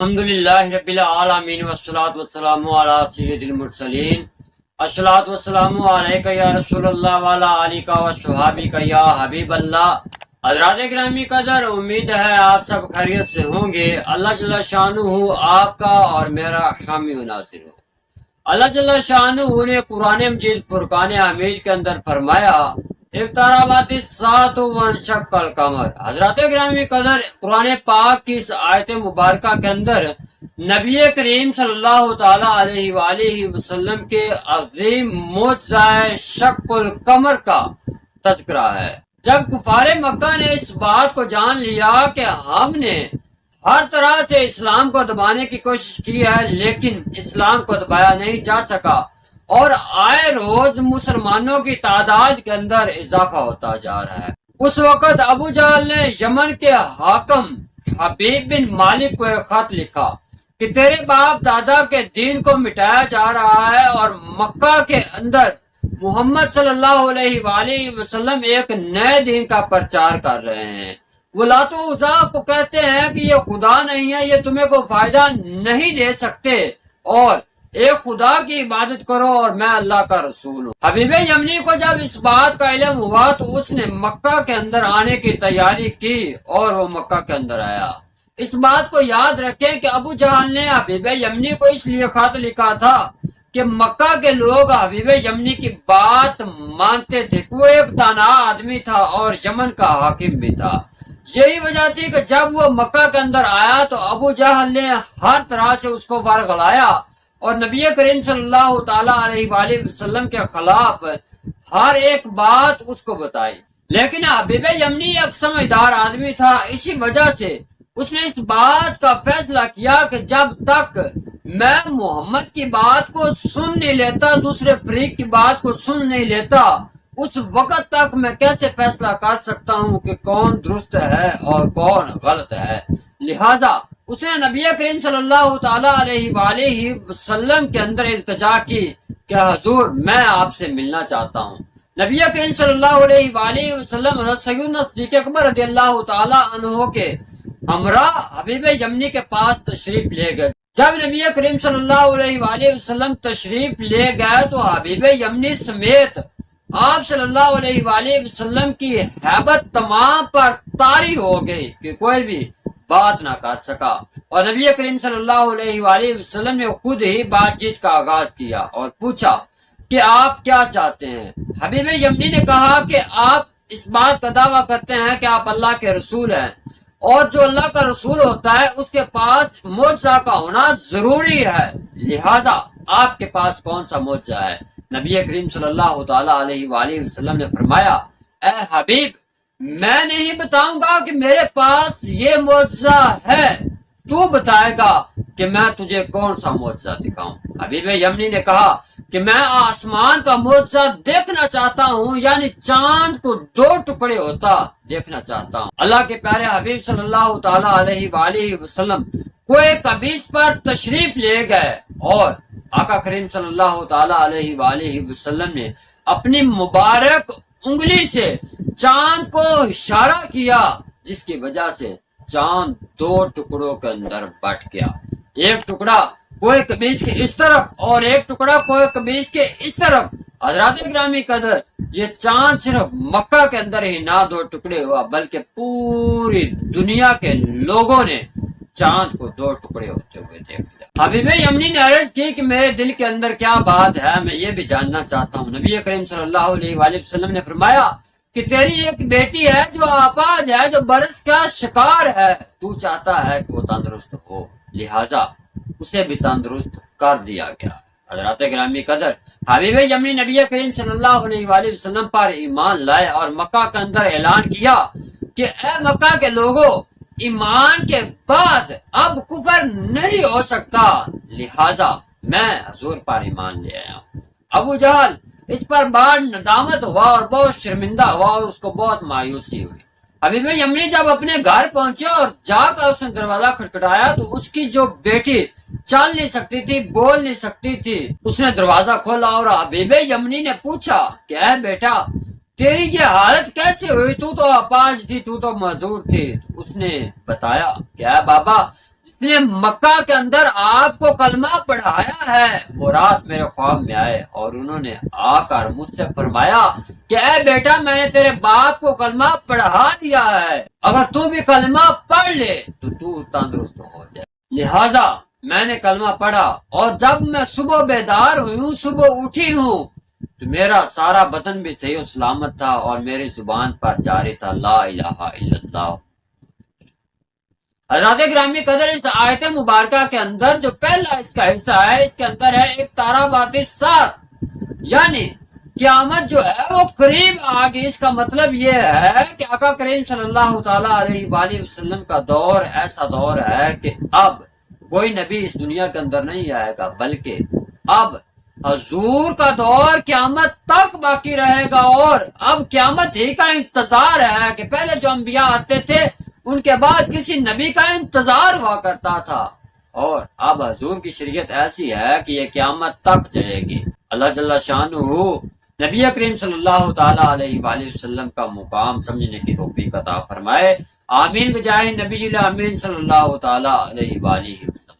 الحمدللہ رب العالمین والصلاة والسلام علی سید المرسلین الصلاة والسلام علیکہ یا رسول اللہ وعلی آلہ وصحبہ یا حبیب اللہ۔ حضرات گرامی قدر، امید ہے آپ سب خیریت سے ہوں گے۔ اللہ جل شانہ آپ کا اور میرا حامی و ناصر ہو۔ اللہ جل شانہ نے قرآن مجید فرقان حمید کے اندر فرمایا اقتربت الساعۃ وانشق القمر۔ حضرات گرامی قدر، قرآن پاک کی اس آیت مبارکہ کے اندر نبی کریم صلی اللہ تعالی علیہ وآلہ وسلم کے عظیم معجزہ شق القمر کا تذکرہ ہے۔ جب کفار مکہ نے اس بات کو جان لیا کہ ہم نے ہر طرح سے اسلام کو دبانے کی کوشش کی ہے لیکن اسلام کو دبایا نہیں جا سکا اور آئے روز مسلمانوں کی تعداد کے اندر اضافہ ہوتا جا رہا ہے، اس وقت ابو جہل نے یمن کے حاکم حبیب بن مالک کو ایک خط لکھا کہ تیرے باپ دادا کے دین کو مٹایا جا رہا ہے اور مکہ کے اندر محمد صلی اللہ علیہ وآلہ وسلم ایک نئے دین کا پرچار کر رہے ہیں۔ وہ لات و عزا کو کہتے ہیں کہ یہ خدا نہیں ہے، یہ تمہیں کوئی فائدہ نہیں دے سکتے، اور ایک خدا کی عبادت کرو اور میں اللہ کا رسول ہوں۔ حبیب یمنی کو جب اس بات کا علم ہوا تو اس نے مکہ کے اندر آنے کی تیاری کی اور وہ مکہ کے اندر آیا۔ اس بات کو یاد رکھیں کہ ابو جہل نے حبیب یمنی کو اس لیے خط لکھا تھا کہ مکہ کے لوگ حبیب یمنی کی بات مانتے تھے۔ وہ ایک دانا آدمی تھا اور یمن کا حاکم بھی تھا۔ یہی وجہ تھی کہ جب وہ مکہ کے اندر آیا تو ابو جہل نے ہر طرح سے اس کو ورغلایا اور نبی کریم صلی اللہ تعالی علیہ وآلہ وسلم کے خلاف ہر ایک بات اس کو بتائی، لیکن حبیب یمنی ایک سمجھدار آدمی تھا۔ اسی وجہ سے اس نے اس بات کا فیصلہ کیا کہ جب تک میں محمد کی بات کو سن نہیں لیتا، دوسرے فریق کی بات کو سن نہیں لیتا، اس وقت تک میں کیسے فیصلہ کر سکتا ہوں کہ کون درست ہے اور کون غلط ہے۔ لہذا اس نے نبی کریم صلی اللہ تعالی علیہ وآلہ وسلم کے اندر التجا کی کہ حضور میں آپ سے ملنا چاہتا ہوں۔ نبی کریم صلی اللہ علیہ وآلہ وسلم حضرت سیدنا صدیق اکبر رضی اللہ تعالی عنہ کے ہمراہ حبیب یمنی کے پاس تشریف لے گئے۔ جب نبی کریم صلی اللہ علیہ وآلہ وسلم تشریف لے گئے تو حبیب یمنی سمیت آپ صلی اللہ علیہ وآلہ وسلم کی ہیبت تمام پر طاری ہو گئی کہ کوئی بھی بات نہ کر سکا، اور نبی کریم صلی اللہ علیہ وآلہ وسلم نے خود ہی بات چیت کا آغاز کیا اور پوچھا کہ آپ کیا چاہتے ہیں۔ حبیب یمنی نے کہا کہ آپ اس بات کا دعویٰ کرتے ہیں کہ آپ اللہ کے رسول ہیں، اور جو اللہ کا رسول ہوتا ہے اس کے پاس معجزہ کا ہونا ضروری ہے، لہذا آپ کے پاس کون سا معجزہ ہے؟ نبی کریم صلی اللہ تعالی علیہ وآلہ وسلم نے فرمایا، اے حبیب میں نہیں بتاؤں گا کہ میرے پاس یہ معجزہ ہے، تو بتائے گا کہ میں تجھے کون سا معجزہ دکھاؤں۔ حبیب یمنی نے کہا کہ میں آسمان کا معجزہ دیکھنا چاہتا ہوں، یعنی چاند کو دو ٹکڑے ہوتا دیکھنا چاہتا ہوں۔ اللہ کے پیارے حبیب صلی اللہ تعالی علیہ وآلہ وسلم کوئی قبیص پر تشریف لے گئے اور آقا کریم صلی اللہ تعالی علیہ وآلہ وسلم نے اپنی مبارک انگلی سے چاند کو اشارہ کیا، جس کی وجہ سے چاند دو ٹکڑوں کے اندر بٹ گیا، ایک ٹکڑا کوئی قمیص کے اس طرف اور ایک ٹکڑا کوئی قمیص کے اس طرف۔ حضرات گرامی قدر، یہ چاند صرف مکہ کے اندر ہی نہ دو ٹکڑے ہوا بلکہ پوری دنیا کے لوگوں نے چاند کو دو ٹکڑے ہوتے ہوئے دیکھ لیا۔ حبیب یمنی نے عرض کی کہ میرے دل کے اندر کیا بات ہے، میں یہ بھی جاننا چاہتا ہوں۔ نبی کریم صلی اللہ علیہ وآلہ وسلم نے فرمایا کہ تیری ایک بیٹی ہے جو آپاج ہے، جو برس کا شکار ہے، تو چاہتا ہے کہ وہ تندرست ہو، لہذا اسے بھی تندرست کر دیا گیا۔ حضرات گرامی قدر، حبیب یمنی نبی کریم صلی اللہ علیہ وآلہ وسلم پر ایمان لائے اور مکہ کے اندر اعلان کیا کہ اے مکہ کے لوگوں، ایمان کے بعد اب کفر نہیں ہو سکتا، لہذا میں حضور پر ایمان لے آیا ہوں۔ ابو جہل اس پر بڑا ندامت ہوا اور بہت شرمندہ ہوا اور اس کو بہت مایوسی ہوئی۔ حبیب یمنی جب اپنے گھر پہنچے اور جا کر اس نے دروازہ کھٹکھٹایا تو اس کی جو بیٹی چل نہیں سکتی تھی، بول نہیں سکتی تھی، اس نے دروازہ کھولا اور حبیب یمنی نے پوچھا کہ اے بیٹا تیری یہ حالت کیسے ہوئی، تو اپاہج تھی، تو معذور تھی۔ اس نے بتایا کہ اے بابا، نے مکہ کے اندر آپ کو کلمہ پڑھایا ہے، وہ رات میرے خواب میں آئے اور انہوں نے آ کر مجھ سے فرمایا کہ اے بیٹا، میں نے تیرے باپ کو کلمہ پڑھا دیا ہے، اگر تو بھی کلمہ پڑھ لے تو تندرست ہو جائے۔ لہذا میں نے کلمہ پڑھا اور جب میں صبح بیدار ہوئی ہوں، صبح اٹھی ہوں، تو میرا سارا بدن بھی صحیح و سلامت تھا اور میری زبان پر جاری تھا لا الہ الا اللہ۔ حضرات گرامی قدر، اس آیت مبارکہ کے اندر جو پہلا اس کا حصہ ہے، اس کے اندر ہے ایک تارابات سات، یعنی قیامت جو ہے وہ قریب آ گئی۔ اس کا مطلب یہ ہے کہ آقا کریم صلی اللہ تعالی علیہ وآلہ وسلم کا دور ایسا دور ہے کہ اب کوئی نبی اس دنیا کے اندر نہیں آئے گا، بلکہ اب حضور کا دور قیامت تک باقی رہے گا، اور اب قیامت ہی کا انتظار ہے کہ پہلے جو انبیاء آتے تھے ان کے بعد کسی نبی کا انتظار ہوا کرتا تھا، اور اب حضور کی شریعت ایسی ہے کہ یہ قیامت تک چلے گی۔ اللہ جل شانہ نبی کریم صلی اللہ تعالی علیہ وآلہ وسلم کا مقام سمجھنے کی توفیق عطا فرمائے۔ آمین بجائے نبی الامین صلی اللہ تعالی علیہ وآلہ وسلم۔